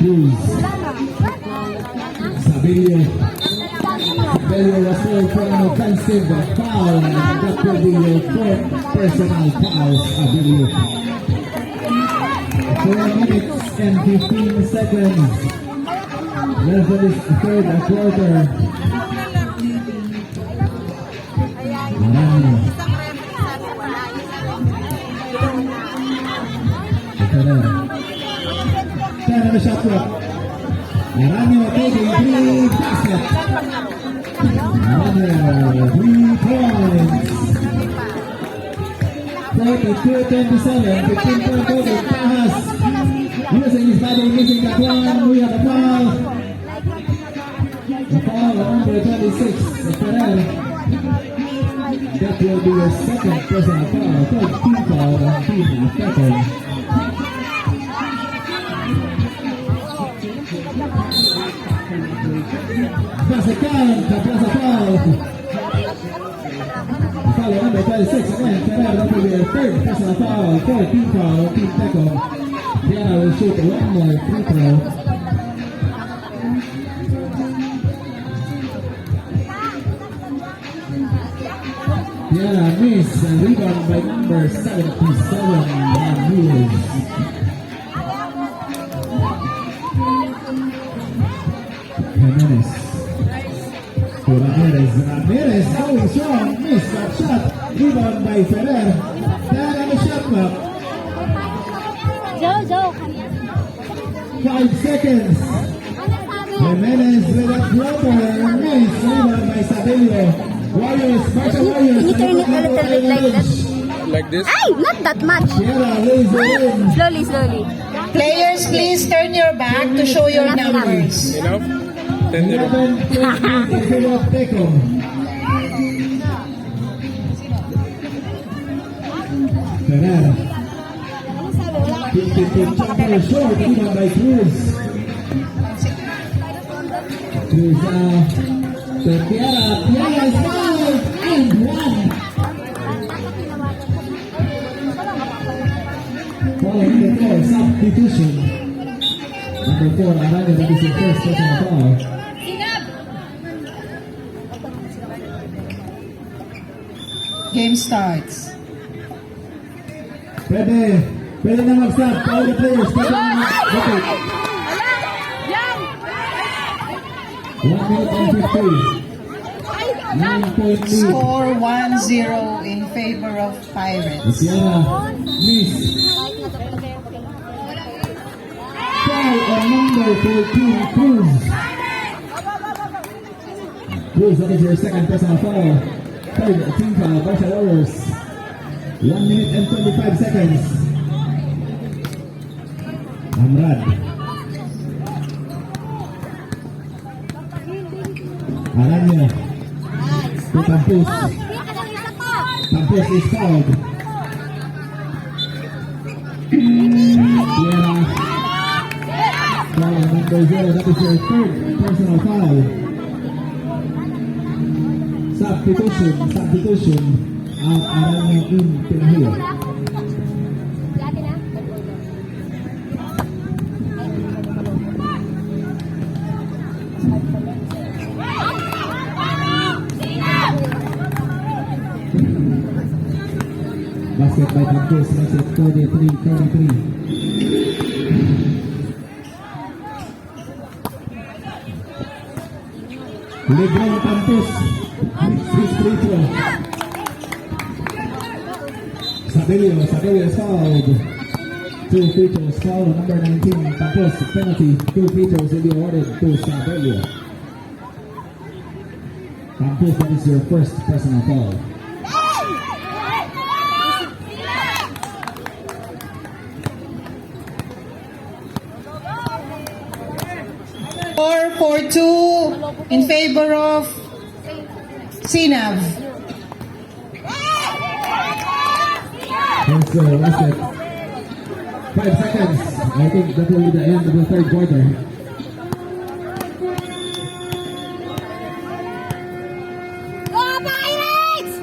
Cruz. Sabelio was called for an offensive foul, and that will be your fourth personal foul, Sabelio. 4 minutes and 15 seconds left in this third quarter. Marami. Tara na shot clock. Marami taking 3 basket. Marami 3 points. 42-27, 15-point over. Tahas. Using his body, missing that one. We have a foul. A foul on number 26, Ferrer. That will be your second personal foul. Third team foul on team Pepper. Pass it down, pass it down. Foul number 26 again. Ferrer, that will be your third personal foul. Third team foul on team Pepper. Diana will shoot one more free throw. Diana miss and rebound by number 77, Ramirez. Jimenez. To Ramirez. Ramirez going strong. Miss that shot. Rebound by Ferrer. Diana the shot clock. Joe. 5 seconds. Jimenez with a floater. Miss. Rebound by Sabelio. Warriors, Barca Warriors. Can you turn it a little bit like that? Like this? Ay, not that much. Sierra lays it in. Slowly. Players, please turn your back to show your numbers. Enough? 10-0. 11-20 in favor of Tecum. Ferrer. 50 jumper short, even by Cruz. Cruz, to Tiara. Tiara is fouled and one. Following the foul, substitution. Number 4, Aranya, that is your first personal foul. Game starts. Pwede na mag-stop. All the players, pwede na mag-stop. 1 minute and 50. 9-point lead. Score 1-0 in favor of Pirates. Tiara, miss. Foul on number 14, Cruz. Cruz, that is your second personal foul. Third team foul, Barca Warriors. 1 minute and 25 seconds. Amrad. Aranya. To Tampus. Tampus is fouled. Tiara. Foul on number 0. That is your third personal foul. Substitution. Aranya in Pinahilo. Basket by Tampus, makes it 43-33. Lebron Tampus, his free throw. Sabelio is fouled. 2 free throws, foul on number 19, Tampus, penalty. 2 free throws will be awarded to Sabelio. Tampus, that is your first personal foul. Score 4-2 in favor of Sinav. And so that's it. 5 seconds. I think that will be the end of the third quarter. Go Pirates!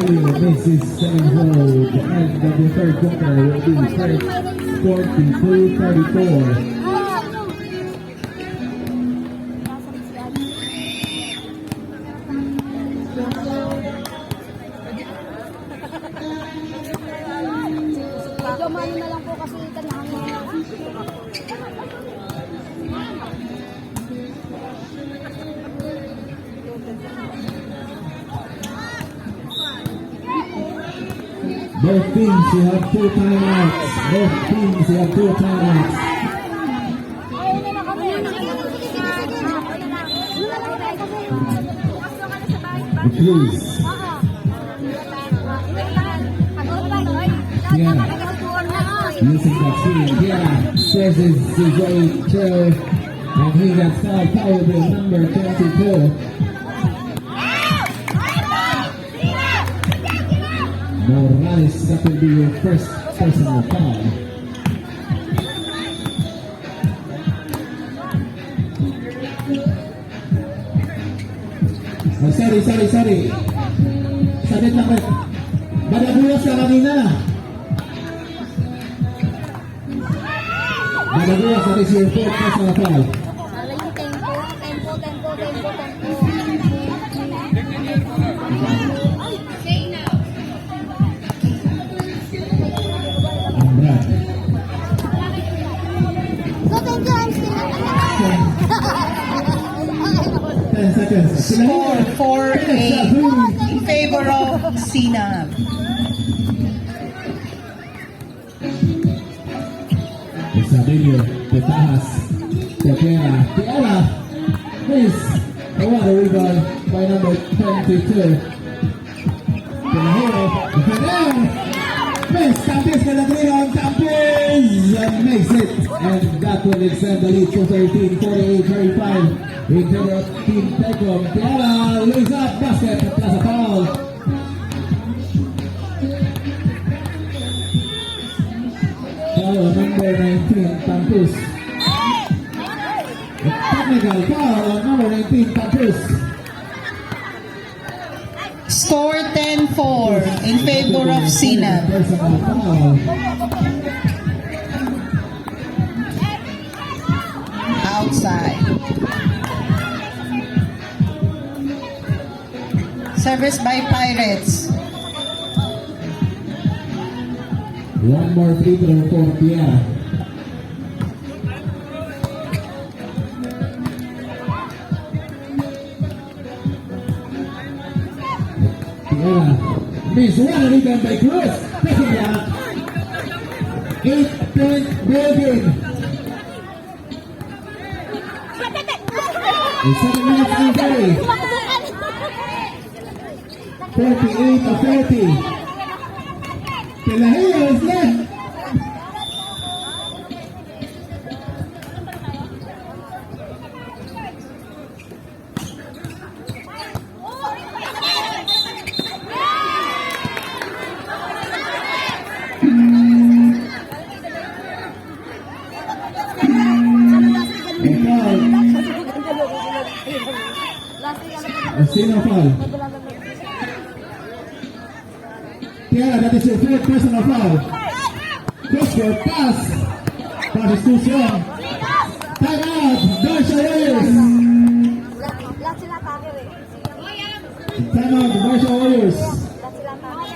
Sabelio misses second hold. End of the third quarter will be first 42-34. Medyo mano na lang po kasi tanahan mo. Both teams, you have 2 timeouts. Both teams, you have 2 timeouts. Ayun na lang kami. The Blues. Using the screen, Diana presses his way through, and he gets fouled probably number 22. Morales, that will be your first personal foul. Oh, sorry. Sakit lang rin. Badagulas ka kanina. Badagulas, that is your fourth personal foul. Sana yung tempo. Ambrad. So, thank you, I'm still 10 seconds. Score 4-8 in favor of Sinab. Sabelio, Tetajas, Tequera, Tiara, miss. What a rebound by number 22. Pelajero, Ferrer, miss. Campes with a rebound, Campes makes it. And that will extend the lead to 13, 48-35. In favor of Team Tecom. Tiara lays up basket plus a foul. Foul number 19, Campus. A technical foul on number 19, Campus. Score 10-4 in favor of Sinab. Personal foul. Outside. Service by Pirates. One more free throw for Pierre. Pierre. Miss one rebound by Cruz. Taking that. 8-point building. 7 minutes to play. 48-30. Pelajero is left. Sino foul? Tiara, that is your fourth personal foul. Crosscourt pass. Pass is too strong. Time out. Barsha Warriors. Lahat sila atake eh. Time out. Barsha Warriors. Lahat sila atake.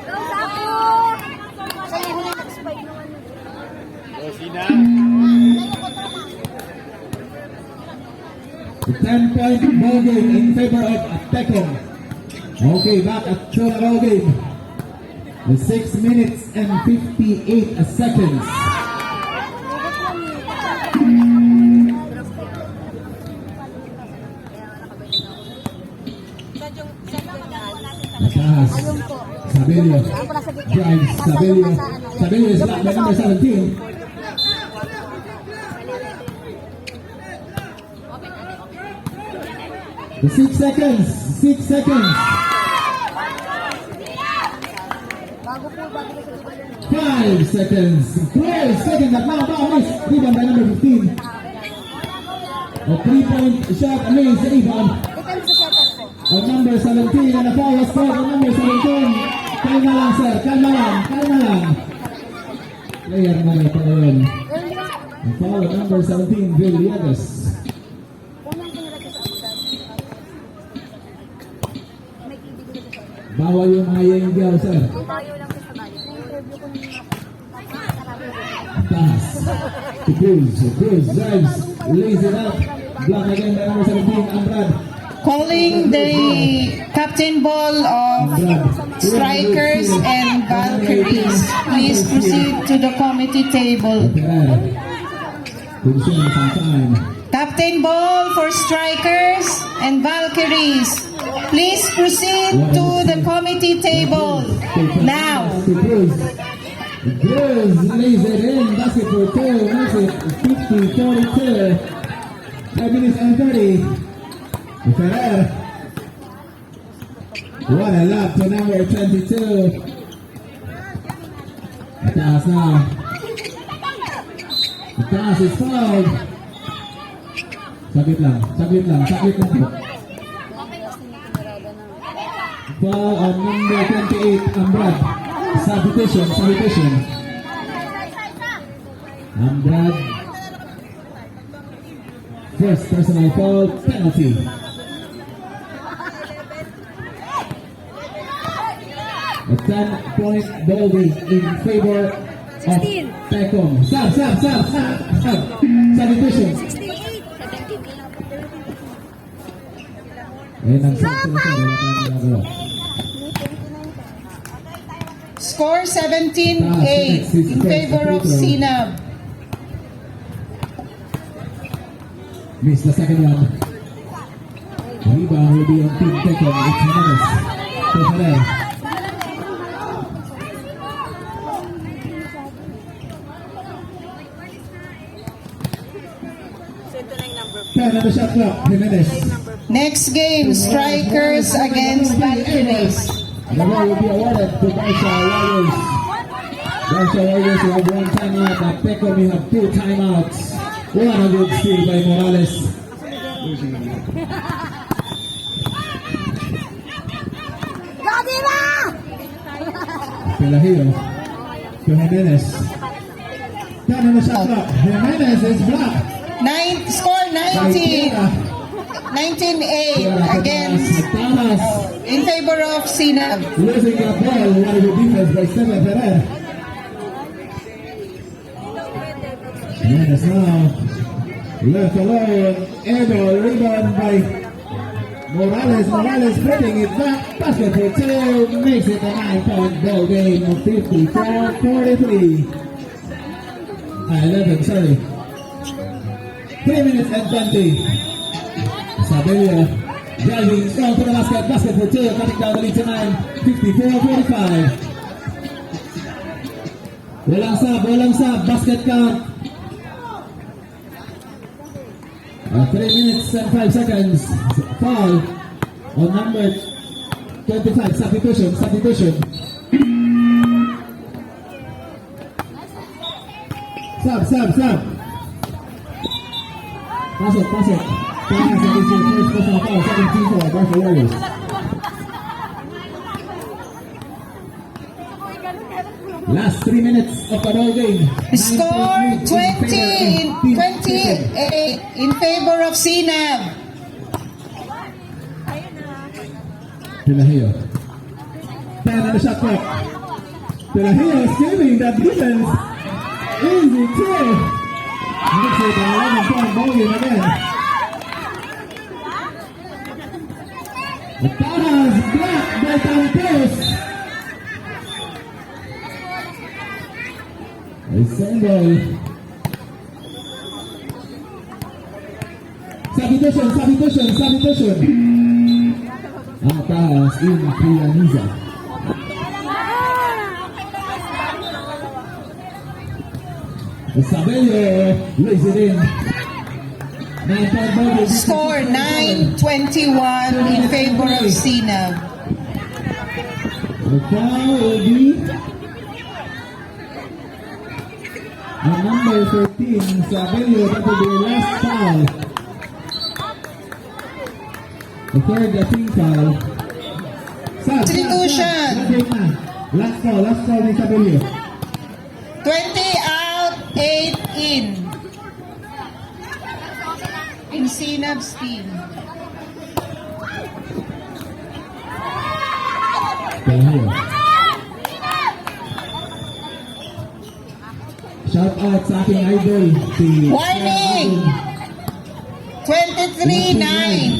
Go, Sapo! Sa'yo yung nag-spike naman. The 10-point ball game in favor of Tecom. Okay, back at Chola ball game. The 6 minutes and 58 seconds. Atas. Sabelio. Drives. Sabelio. Sabelio is blocked by number 17. The 6 seconds. 6 seconds. Bago po, bago po sa 5 seconds. 12 seconds. At now, miss. Rebound by number 15. A 3-point shot, Liz, rebound. Depende sa setup po. On number 17, and a foul was called on number 17. Kalma lang, sir. Kalma lang. Kalma lang. Player na ito yun. Ganun lang. A foul on number 17, Villegas. Unang pinalagay sa agad. May kibig dito sa agad. Bawal yung mga yengyaw, sir. Tayo lang sa bayan. Interview ko nung Pass. To Cruz. Cruz drives. Lays it out. Block again by number 17, Amrad. Calling the captain ball of strikers and Valkyries. Please proceed to the committee table. Ferrer. Consuming some time. Captain ball for strikers and Valkyries. Please proceed to the committee table now. To Cruz. Cruz lays it in. Basket for two. Makes it 50-42. 5 minutes and 30. Ferrer. What a lob to number 22. Taas now. The pass is fouled. Saglit lang. Saglit lang. Saglit lang po. Foul on number 28, Ambrad. Substitution. Substitution. Ambrad. First personal foul, penalty. A 10-point bogey in favor of Pecom. Sab. Substitution. 68. 17 lang. Ayun ang sabi sila, wala tayong ginagawa. Score 17-8 in favor of Sinab. Missed the second one. Rebound will be on Team Pecom. It's Jimenez. To Ferrer. Ten on the shot clock. Jimenez. Next game, strikers against Valkyries. The ball will be awarded to Barsha Warriors. Barsha Warriors will have one timeout. At Pecom will have two timeouts. What a good steal by Morales. Gadi na! Pelahio to Jimenez. 10 on the shot clock. Jimenez is blocked. Score By 19. Tierra. 19-8 against Thomas. in favor of Sinab. Losing the ball. What a good defense by Stephen Ferrer. Jimenez now. Left alone. Airball. Rebound by Morales. Morales putting it back. Basket for two. Makes it a 9-point ball game of 54-43. 11, sorry. 3 minutes and 20. Sabello driving strong to the basket. Basket for two. Cutting down the lead to 9. 54-45. Walang sub. Basket count. 3 minutes and 5 seconds. Foul on number 25. Substitution. Sub. Pass it. Pass against your first personal foul. 17-4. Barsha Warriors. Last 3 minutes of the ball game. Score 28 in favor of Sinab. Pelahio. 10 on the shot clock. Pelahio is giving that defense. Easy two. Makes it an 11-point ball game again. The pass blocked by Tampos. A single. Substitution. Ang pass in Prianiza. Sabello lays it in. 9-point ball game. Score 9-21 in favor of Sinab. The foul will be on number 13, Sabello. That will be the last foul The third team foul. Substitution. Last call ni Isabelio. 20 out, 8 in. In Sinab's team. Pelahio. Shout out sa aking idol, si Warning! 23-9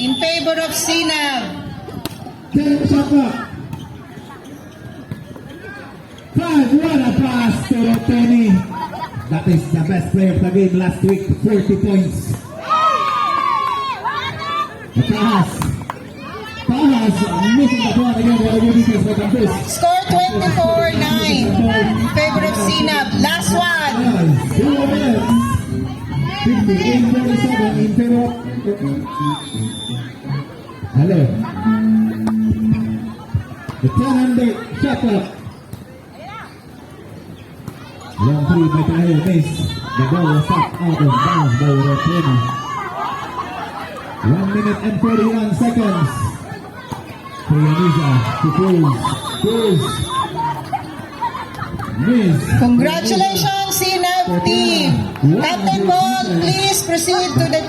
in favor of Sinab. Shot clock. 5, what a pass to Roteni. That is the best player of the game last week, 30 points. The pass, missing the ball again, the other defense by Campus. Score 24-9 in favor of Sinab. Last one. 0 minutes. 58-47 in favor of... Hello. The 10-under shot clock. Long three by Pelahio, miss. The ball was up out of bounds by Roteni. 1 minute and 41 seconds. Trianiza to Cruz. Miss. Congratulations, Sinab team. Captain Ball, please proceed to the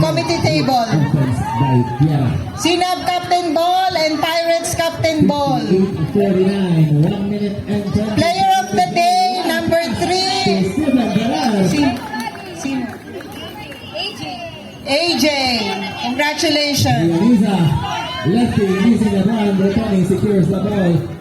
committee table. Offense by Piera. Sinab Captain Ball and Pirates Captain Ball. 8:49, 1 minute and 10. Player of the day, number 3. Steven Perez. Sinab. AJ. Congratulations. Trianiza, lefty, missing the ball. Roteni secures the ball.